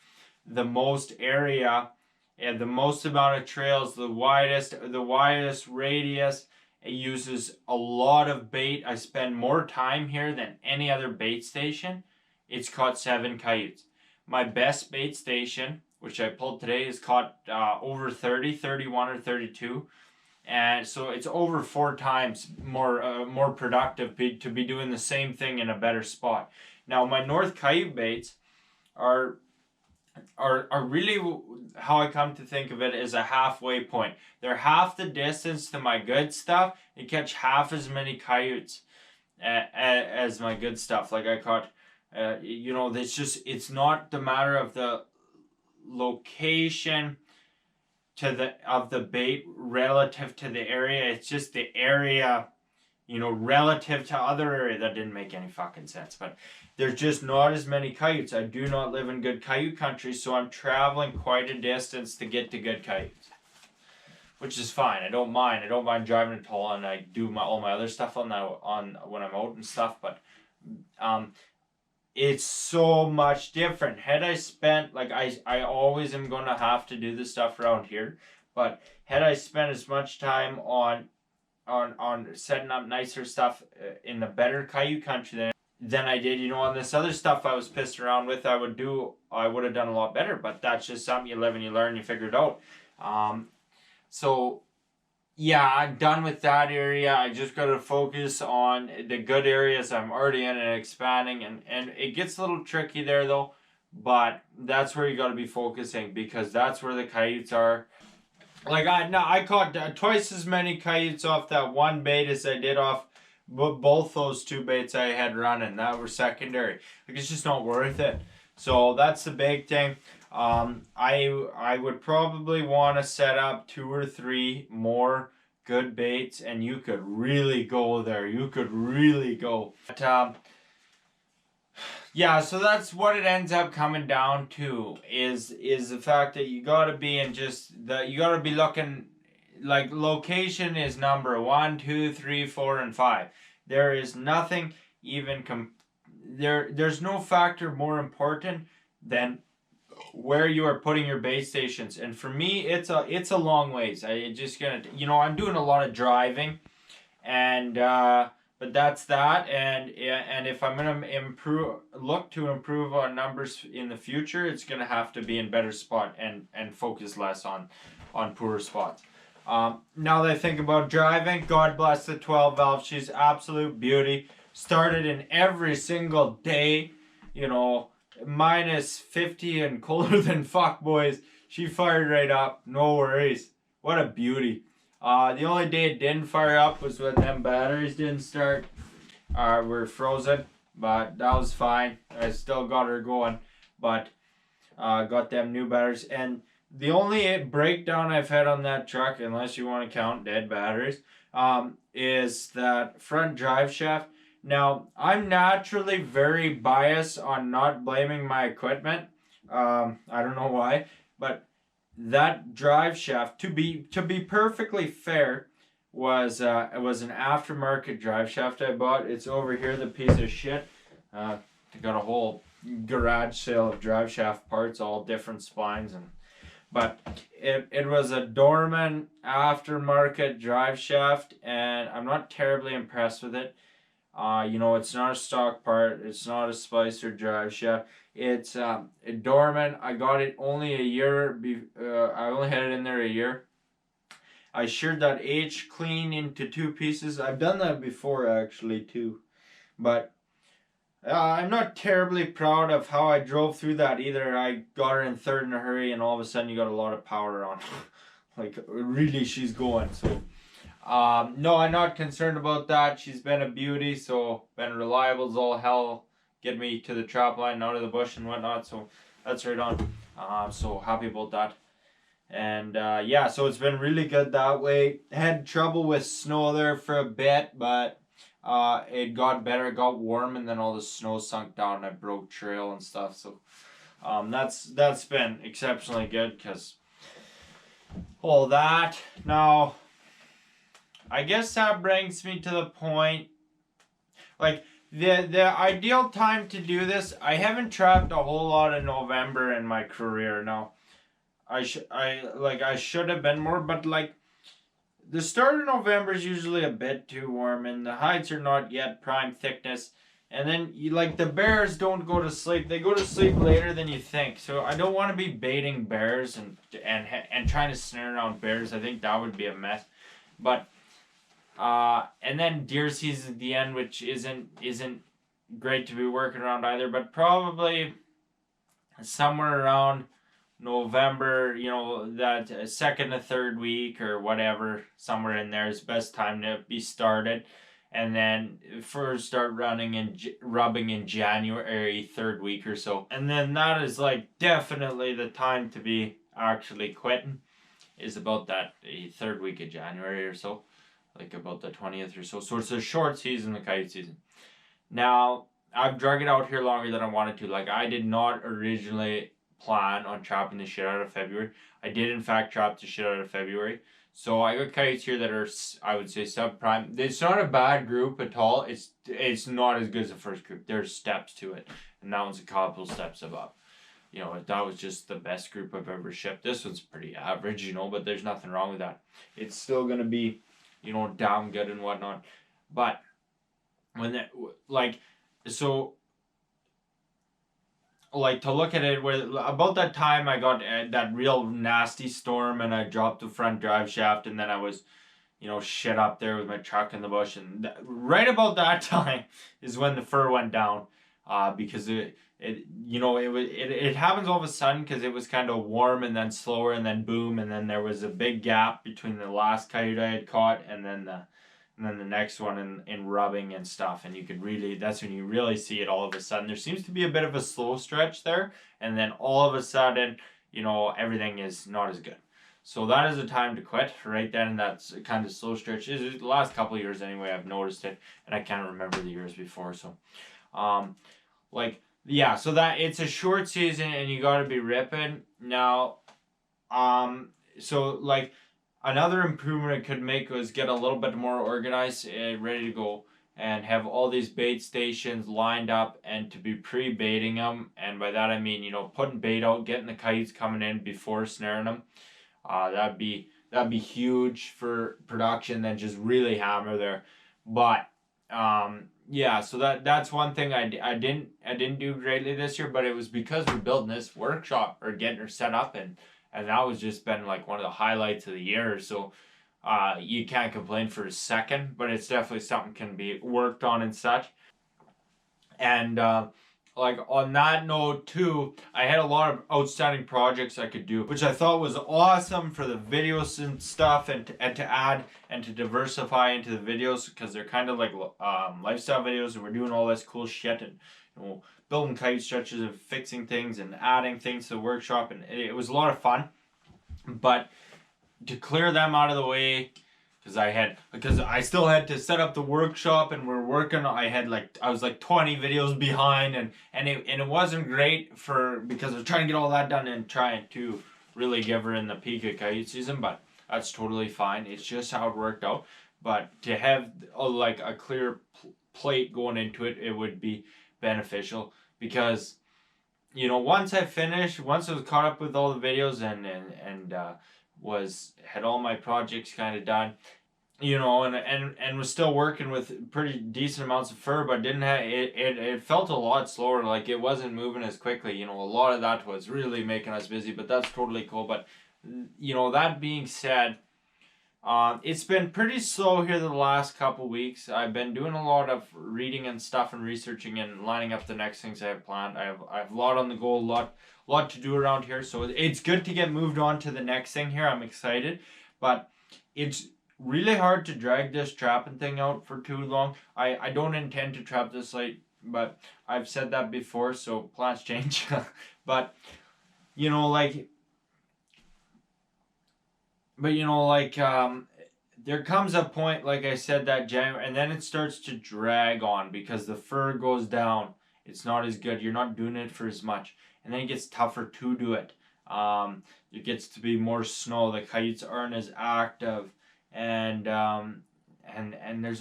area and the most amount of trails, the widest radius. It uses a lot of bait. I spend more time here than any other bait station. It's caught 7 coyotes. My best bait station, which I pulled today, is caught over 30, 31 or 32. And so it's over 4 times more productive to be doing the same thing in a better spot. Now, my North Coyote baits are really, how I come to think of it, is a halfway point. They're half the distance to my good stuff and catch half as many coyotes as my good stuff. Like I caught, you know, it's not the matter of the location of the bait relative to the area. It's just the area, you know, relative to other area. That didn't make any fucking sense, but there's just not as many coyotes. I do not live in good coyote country, so I'm traveling quite a distance to get to good coyotes, which is fine. I don't mind driving a toll, and I do all my other stuff on when I'm out and stuff. But it's so much different. Had I spent, like, I always am going to have to do this stuff around here, but had I spent as much time on setting up nicer stuff in the better coyote country than I did, you know, on this other stuff I was pissed around with, I would have done a lot better. But that's just something you live and you learn, you figure it out. So yeah, I'm done with that area. I just got to focus on the good areas I'm already in and expanding. And it gets a little tricky there though, but that's where you got to be focusing, because that's where the coyotes are. Like I caught twice as many coyotes off that one bait as I did off both those two baits I had running that were secondary. Like, it's just not worth it. So that's the big thing. I would probably want to set up 2 or 3 more good baits, and you could really go there. You could really go. But, yeah, so that's what it ends up coming down to is the fact that you gotta be in just that you gotta be looking like location is number 1, 2, 3, 4, and 5. There is nothing even there's no factor more important than where you are putting your base stations. And for me, it's a long ways. I just gonna I'm doing a lot of driving, and but that's that. And if I'm gonna look to improve on numbers in the future, it's gonna have to be in better spot and focus less on poorer spots. Now that I think about driving, God bless the 12 valve. She's absolute beauty. Started in every single day, minus 50 and colder than fuck, boys. She fired right up, no worries. What a beauty. The only day it didn't fire up was when them batteries didn't start. Were frozen, but that was fine. I still got her going, but got them new batteries. And the only breakdown I've had on that truck, unless you want to count dead batteries, is that front drive shaft. Now, I'm naturally very biased on not blaming my equipment. I don't know why, but that drive shaft, to be perfectly fair, was it was an aftermarket drive shaft I bought. It's over here, the piece of shit. I got a whole garage sale of drive shaft parts, all different splines, but it was a Dorman aftermarket drive shaft, and I'm not terribly impressed with it. It's not a stock part. It's not a Spicer drive shaft. It's a Dorman. I got it only a year. I only had it in there a year. I sheared that H clean into 2 pieces. I've done that before actually too, but I'm not terribly proud of how I drove through that either. I got her in third in a hurry, and all of a sudden you got a lot of power on. Like, really, she's going. So no, I'm not concerned about that. She's been a beauty, so been reliable as all hell. Get me to the trap line, out of the bush and whatnot. So that's right on. So happy about that. And yeah, so it's been really good that way. Had trouble with snow there for a bit, but it got better. It got warm, and then all the snow sunk down, and I broke trail and stuff. So that's been exceptionally good because all that. Now, I guess that brings me to the point, like, the ideal time to do this. I haven't trapped a whole lot in November in my career. Now, I should have been more, but like, the start of November is usually a bit too warm, and the hides are not yet prime thickness. And then the bears don't go to sleep. They go to sleep later than you think. So I don't want to be baiting bears and trying to snare around bears. I think that would be a mess. But and then deer season at the end, which isn't great to be working around either. But probably somewhere around November, that second to third week or whatever, somewhere in there is best time to be started. And then first start running and rubbing in January, third week or so. And then that is definitely the time to be actually quitting, is about that third week of January or so. About the 20th or so. So it's a short season, the coyote season. Now, I've drug it out here longer than I wanted to. I did not originally plan on trapping the shit out of February. I did, in fact, trap the shit out of February. So I got coyotes here that are, I would say, subprime. It's not a bad group at all. It's not as good as the first group. There's steps to it. And that one's a couple steps above. That was just the best group I've ever shipped. This one's pretty average, but there's nothing wrong with that. It's still going to be damn good and whatnot. But when that, so, to look at it, where about that time I got that real nasty storm, and I dropped the front drive shaft, and then I was, shit up there with my truck in the bush, and right about that time is when the fur went down, because it happens all of a sudden, because it was kind of warm and then slower and then boom, and then there was a big gap between the last coyote I had caught and then and then the next one in rubbing and stuff, and you could really, that's when you really see it all of a sudden. There seems to be a bit of a slow stretch there, and then all of a sudden, you know, everything is not as good. So that is the time to quit right then. And that's kind of slow stretch. Is the last couple of years anyway, I've noticed it, and I can't remember the years before. So like, yeah, so that it's a short season and you got to be ripping now. So like, another improvement I could make was get a little bit more organized and ready to go, and have all these bait stations lined up and to be pre-baiting them. And by that I mean, you know, putting bait out, getting the kites coming in before snaring them. That'd be huge for production. Then just really hammer there. But yeah, so that's one thing I didn't do greatly this year, but it was because we're building this workshop or getting her set up, and that was just been like one of the highlights of the year. So you can't complain for a second, but it's definitely something can be worked on and such. And like on that note too, I had a lot of outstanding projects I could do, which I thought was awesome for the videos and stuff, and to add and to diversify into the videos, because they're kind of like lifestyle videos, and we're doing all this cool shit, and you know, building kite stretches and fixing things and adding things to the workshop, and it was a lot of fun. But to clear them out of the way, because I still had to set up the workshop, and we're working. I was like 20 videos behind, and it wasn't great because I was trying to get all that done and trying to really give her in the peak of coyote season. But that's totally fine. It's just how it worked out. But to have like a clear plate going into it, it would be beneficial, because you know, once I was caught up with all the videos and had all my projects kind of done, you know, and was still working with pretty decent amounts of fur, but didn't have it felt a lot slower, like it wasn't moving as quickly. You know, a lot of that was really making us busy, but that's totally cool. But you know, that being said, it's been pretty slow here the last couple weeks. I've been doing a lot of reading and stuff and researching and lining up the next things I have planned. I have a lot on the go, a lot to do around here. So it's good to get moved on to the next thing here. I'm excited, but it's really hard to drag this trapping thing out for too long. I don't intend to trap this late, but I've said that before, so plans change. But you know, like. But you know, like there comes a point, like I said, that January, and then it starts to drag on because the fur goes down. It's not as good. You're not doing it for as much, and then it gets tougher to do it. It gets to be more snow. The kites aren't as active, and there's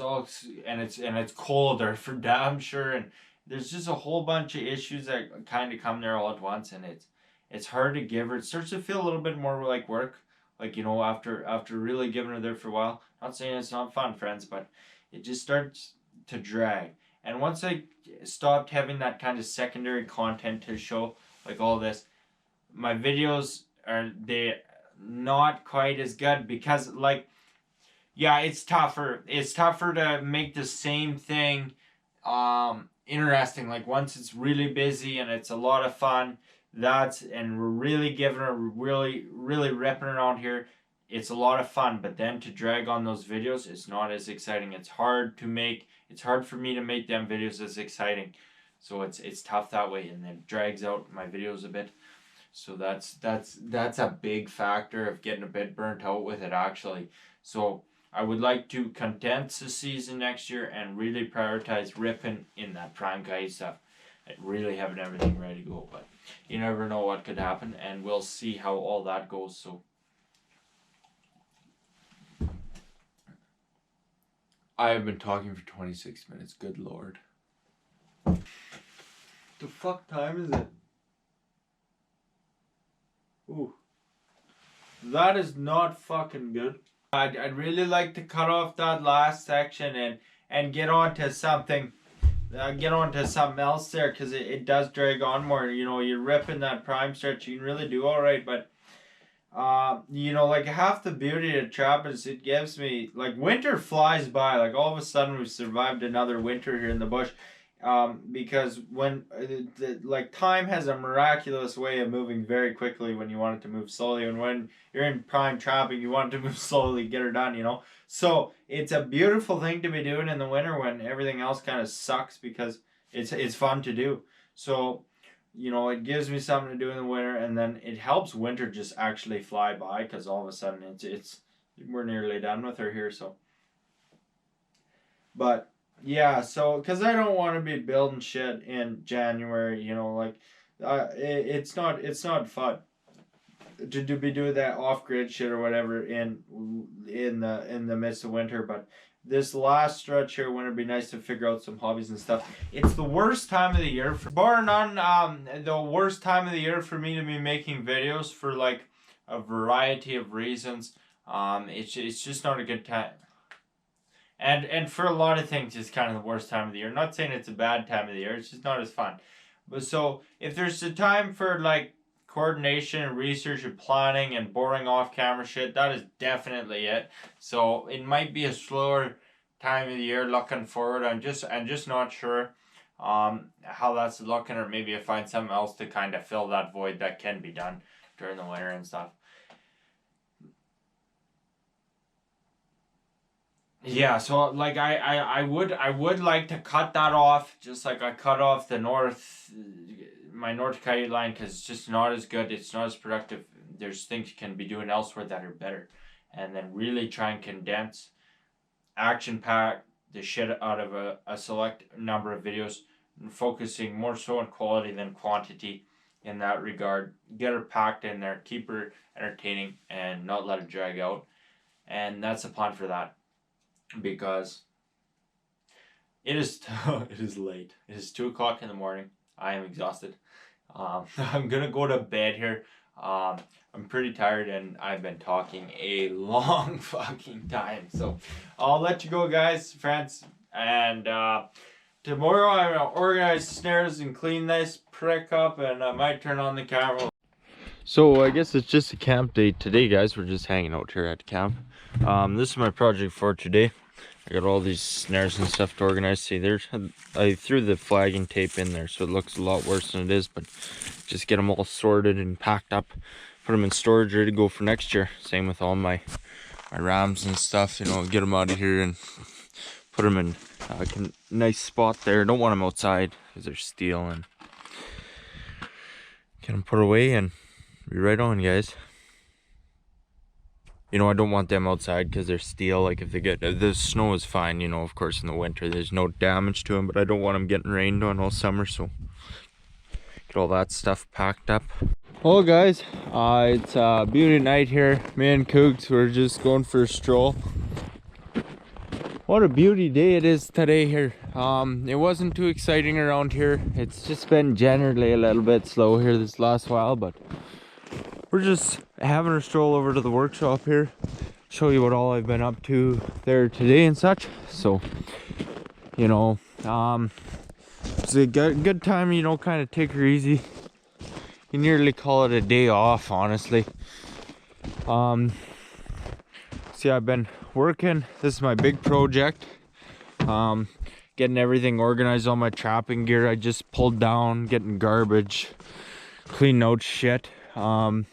it's colder for damn sure, and there's just a whole bunch of issues that kind of come there all at once, and it's hard to give her. It starts to feel a little bit more like work. Like, you know, after really giving her there for a while. Not saying it's not fun, friends, but it just starts to drag. And once I stopped having that kind of secondary content to show, like all this, my videos they not quite as good, because like, yeah, it's tougher. It's tougher to make the same thing interesting. Like once it's really busy and it's a lot of fun, and we're really giving her, really ripping around here, it's a lot of fun. But then to drag on those videos, it's not as exciting. It's hard for me to make them videos as exciting, so it's tough that way, and then it drags out my videos a bit. So that's a big factor of getting a bit burnt out with it, actually. So I would like to condense the season next year and really prioritize ripping in that prime coyote stuff. Really having everything ready to go, but you never know what could happen, and we'll see how all that goes. So I have been talking for 26 minutes. Good lord. The fuck time is it? Ooh, that is not fucking good. I'd really like to cut off that last section and get on to something. Get on to something else there, because it does drag on more. You know, you're ripping that prime stretch, you can really do alright, but you know, like half the beauty of trap is it gives me, like, winter flies by. Like all of a sudden we've survived another winter here in the bush.
because when like time has a miraculous way of moving very quickly when you want it to move slowly, and when you're in prime trapping you want it to move slowly, get her done, you know. So it's a beautiful thing to be doing in the winter when everything else kind of sucks, because it's fun to do. So you know, it gives me something to do in the winter, and then it helps winter just actually fly by, because all of a sudden it's we're nearly done with her here. So but yeah, so because I don't want to be building shit in January, you know, like it's not fun to be doing that off grid shit or whatever in the midst of winter. But this last stretch here, when it'd be nice to figure out some hobbies and stuff. It's the worst time of the year, bar none, the worst time of the year for me to be making videos for like a variety of reasons. It's just not a good time. And for a lot of things, it's kind of the worst time of the year. I'm not saying it's a bad time of the year, it's just not as fun. But so, if there's a time for like coordination and research and planning and boring off camera shit, that is definitely it. So, it might be a slower time of the year looking forward. I'm just not sure how that's looking, or maybe I find something else to kind of fill that void that can be done during the winter and stuff. Yeah, so like I would like to cut that off, just like I cut off the my north Coyote line, because it's just not as good, it's not as productive. There's things you can be doing elsewhere that are better, and then really try and condense, action pack the shit out of a select number of videos, and focusing more so on quality than quantity in that regard. Get her packed in there, keep her entertaining, and not let it drag out, and that's the plan for that. Because it is it is late. It is 2 o'clock in the morning. I am exhausted. I'm gonna go to bed here. I'm pretty tired, and I've been talking a long fucking time. So I'll let you go, guys, friends. And tomorrow I'm gonna organize snares and clean this prick up, and I might turn on the camera. So I guess it's just a camp day today, guys. We're just hanging out here at camp. This is my project for today. I got all these snares and stuff to organize. See, I threw the flagging tape in there, so it looks a lot worse than it is, but just get them all sorted and packed up, put them in storage, ready to go for next year. Same with all my rams and stuff, you know, get them out of here and put them in a nice spot there. Don't want them outside because they're steel, and get them put away and be right on, guys. You know, I don't want them outside because they're steel. Like, if they get, the snow is fine, you know, of course, in the winter there's no damage to them, but I don't want them getting rained on all summer, so get all that stuff packed up. Well, guys, it's a beauty night here. Me and Cougs, we're just going for a stroll. What a beauty day it is today here. It wasn't too exciting around here. It's just been generally a little bit slow here this last while, but we're just having a stroll over to the workshop here, show you what all I've been up to there today and such. So, you know, it's a good time, you know, kind of take her easy. You nearly call it a day off, honestly. See, I've been working. This is my big project. Getting everything organized, all my trapping gear I just pulled down, getting garbage, cleaning out shit. You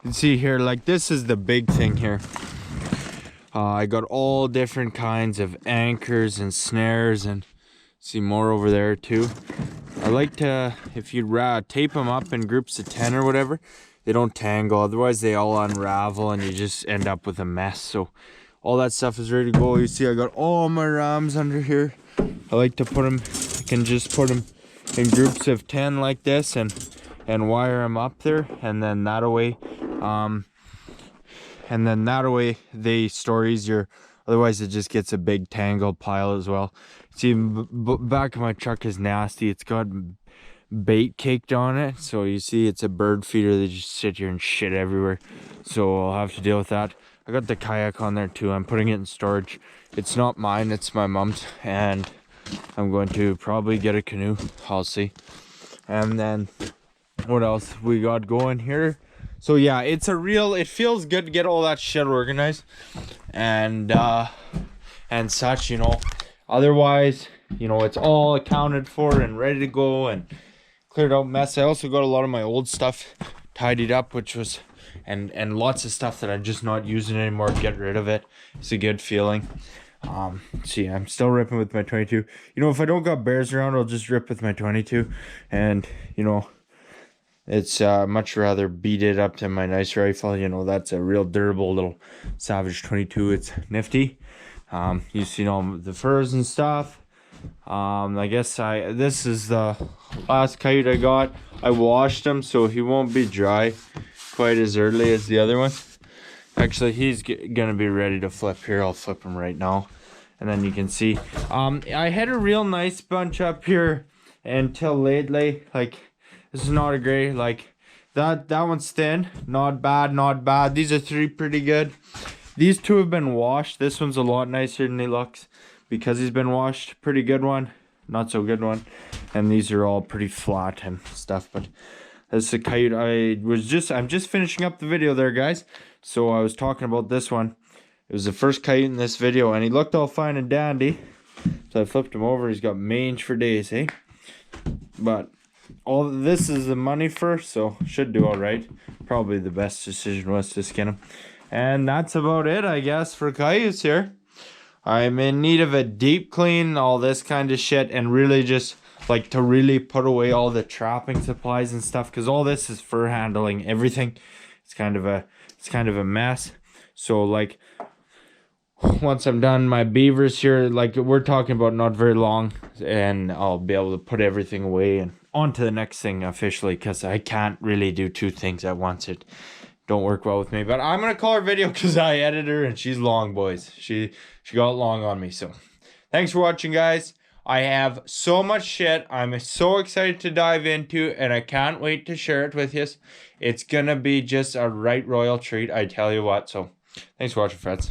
can see here, like, this is the big thing here. I got all different kinds of anchors and snares, and see more over there too. I like to, if you tape them up in groups of 10 or whatever, they don't tangle, otherwise they all unravel and you just end up with a mess. So all that stuff is ready to go. You see, I got all my rams under here. I like to put them, I can just put them in groups of 10 like this, and wire them up there, and then that away they store easier. Otherwise it just gets a big tangled pile as well. See, back of my truck is nasty. It's got bait caked on it, so you see it's a bird feeder. They just sit here and shit everywhere, so I'll have to deal with that. I got the kayak on there too. I'm putting it in storage. It's not mine, it's my mom's, and I'm going to probably get a canoe. I'll see. And then what else we got going here? So yeah, it feels good to get all that shit organized and such, you know. Otherwise, you know, it's all accounted for and ready to go and cleared out mess. I also got a lot of my old stuff tidied up, which was and lots of stuff that I'm just not using anymore. Get rid of it. It's a good feeling. See, I'm still ripping with my 22. You know, if I don't got bears around, I'll just rip with my 22, and you know, it's much rather beat it up than my nice rifle. You know, that's a real durable little Savage 22. It's nifty. You see all the furs and stuff. I guess this is the last coyote I got. I washed him so he won't be dry quite as early as the other one. Actually, he's gonna be ready to flip here. I'll flip him right now, and then you can see. I had a real nice bunch up here until lately. Like, this is not a gray. Like that one's thin. Not bad, not bad. These are three pretty good. These two have been washed. This one's a lot nicer than he looks because he's been washed. Pretty good one, not so good one. And these are all pretty flat and stuff. But this is a coyote. I'm just finishing up the video there, guys. So I was talking about this one. It was the first coyote in this video, and he looked all fine and dandy. So I flipped him over. He's got mange for days, eh? But all this is the money first, so should do all right. Probably the best decision was to skin him. And that's about it, I guess, for coyotes here. I'm in need of a deep clean, all this kind of shit, and really just like to really put away all the trapping supplies and stuff, because all this is fur handling, everything. It's kind of a mess. So like, once I'm done my beavers here, like we're talking about not very long, and I'll be able to put everything away and on to the next thing officially, because I can't really do two things at once. It don't work well with me. But I'm gonna call her video because I edit her and she's long, boys. She got long on me. So thanks for watching, guys. I have so much shit I'm so excited to dive into, and I can't wait to share it with you. It's gonna be just a right royal treat, I tell you what. So thanks for watching, friends.